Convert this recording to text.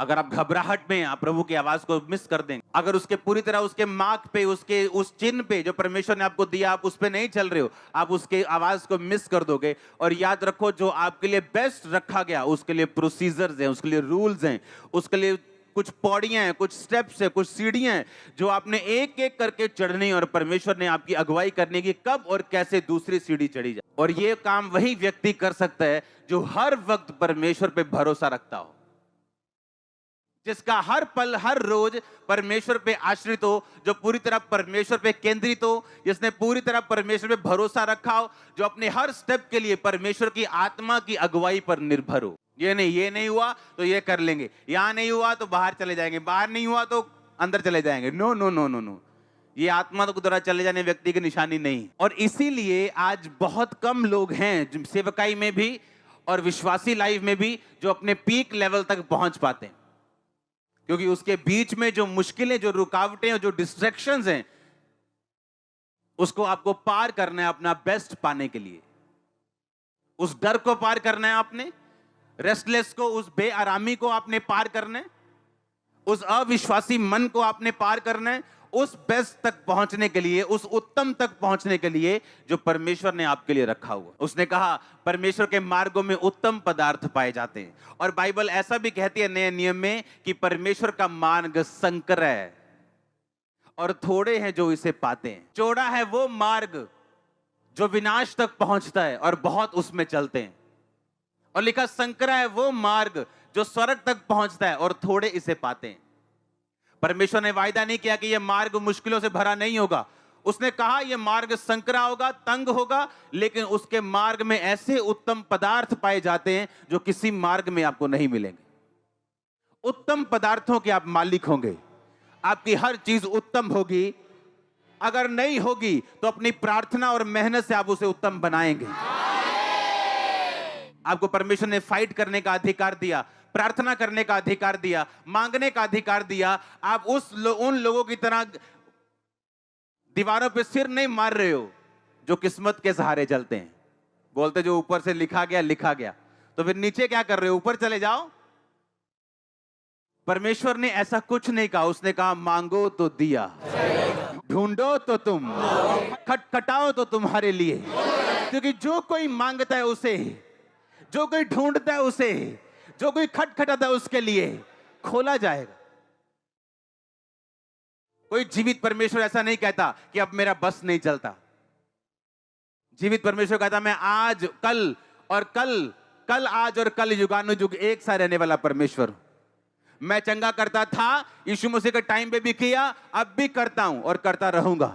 अगर आप घबराहट में आप प्रभु की आवाज को मिस कर देंगे, अगर उसके पूरी तरह उसके मार्क पे, उसके उस चिन्ह पे जो परमेश्वर ने आपको दिया, आप उस पे नहीं चल रहे हो, आप उसके आवाज को मिस कर दोगे। और याद रखो, जो आपके लिए बेस्ट रखा गया, उसके लिए प्रोसीजर्स हैं, उसके लिए रूल्स हैं, उसके लिए कुछ पौड़ियां हैं, कुछ स्टेप्स हैं, कुछ सीढ़ियां हैं जो आपने एक एक करके चढ़नी, और परमेश्वर ने आपकी अगुवाई करने की कब और कैसे दूसरी सीढ़ी चढ़ी जाए। और ये काम वही व्यक्ति कर सकता है जो हर वक्त परमेश्वर पे भरोसा रखता हो, जिसका हर पल हर रोज परमेश्वर पे आश्रित हो, जो पूरी तरह परमेश्वर पे केंद्रित हो, जिसने पूरी तरह परमेश्वर पे भरोसा रखा हो, जो अपने हर स्टेप के लिए परमेश्वर की आत्मा की अगुवाई पर निर्भर हो। ये नहीं हुआ तो ये कर लेंगे, यहां नहीं हुआ तो बाहर चले जाएंगे, बाहर नहीं हुआ तो अंदर चले जाएंगे। No no no no no, ये आत्मा तो द्वारा चले जाने व्यक्ति की निशानी नहीं। और इसीलिए आज बहुत कम लोग हैं सेवकाई में भी और विश्वासी लाइफ में भी जो अपने पीक लेवल तक पहुंच पाते हैं, क्योंकि उसके बीच में जो मुश्किलें, जो रुकावटें और जो डिस्ट्रैक्शंस हैं, उसको आपको पार करना है अपना बेस्ट पाने के लिए। उस डर को पार करना है आपने, रेस्टलेस को, उस बेआरामी को आपने पार करना है, उस अविश्वासी मन को आपने पार करना है, उस बेस्ट तक पहुंचने के लिए, उस उत्तम तक पहुंचने के लिए जो परमेश्वर ने आपके लिए रखा हुआ। उसने कहा परमेश्वर के मार्गों में उत्तम पदार्थ पाए जाते हैं। और बाइबल ऐसा भी कहती है नए नियम में कि परमेश्वर का मार्ग संकर है और थोड़े हैं जो इसे पाते हैं। चौड़ा है वो मार्ग जो विनाश तक पहुंचता है और बहुत उसमें चलते हैं, और लिखा संकरा है वो मार्ग जो स्वर्ग तक पहुंचता है और थोड़े इसे पाते हैं। परमेश्वर ने वायदा नहीं किया कि यह मार्ग मुश्किलों से भरा नहीं होगा। उसने कहा यह मार्ग संकरा होगा, तंग होगा, लेकिन उसके मार्ग में ऐसे उत्तम पदार्थ पाए जाते हैं जो किसी मार्ग में आपको नहीं मिलेंगे। उत्तम पदार्थों के आप मालिक होंगे, आपकी हर चीज उत्तम होगी। अगर नहीं होगी तो अपनी प्रार्थना और मेहनत से आप उसे उत्तम बनाएंगे। आपको परमेश्वर ने फाइट करने का अधिकार दिया, प्रार्थना करने का अधिकार दिया, मांगने का अधिकार दिया। आप उन लोगों की तरह दीवारों पे सिर नहीं मार रहे हो जो किस्मत के सहारे चलते हैं, बोलते जो ऊपर से लिखा गया लिखा गया। तो फिर नीचे क्या कर रहे हो? ऊपर चले जाओ। परमेश्वर ने ऐसा कुछ नहीं कहा। उसने कहा मांगो तो दिया, ढूंढो तो तुम, खटखटाओ तो तुम्हारे लिए। क्योंकि जो कोई मांगता है उसे, जो कोई ढूंढता है उसे, जो कोई खटखटाता है उसके लिए खोला जाएगा। कोई जीवित परमेश्वर ऐसा नहीं कहता कि अब मेरा बस नहीं चलता। जीवित परमेश्वर कहता मैं आज, कल और कल आज और कल युगानुयुग एक सा रहने वाला परमेश्वर हूं। मैं चंगा करता था, यीशु मसीह के टाइम पे भी किया, अब भी करता हूं और करता रहूंगा।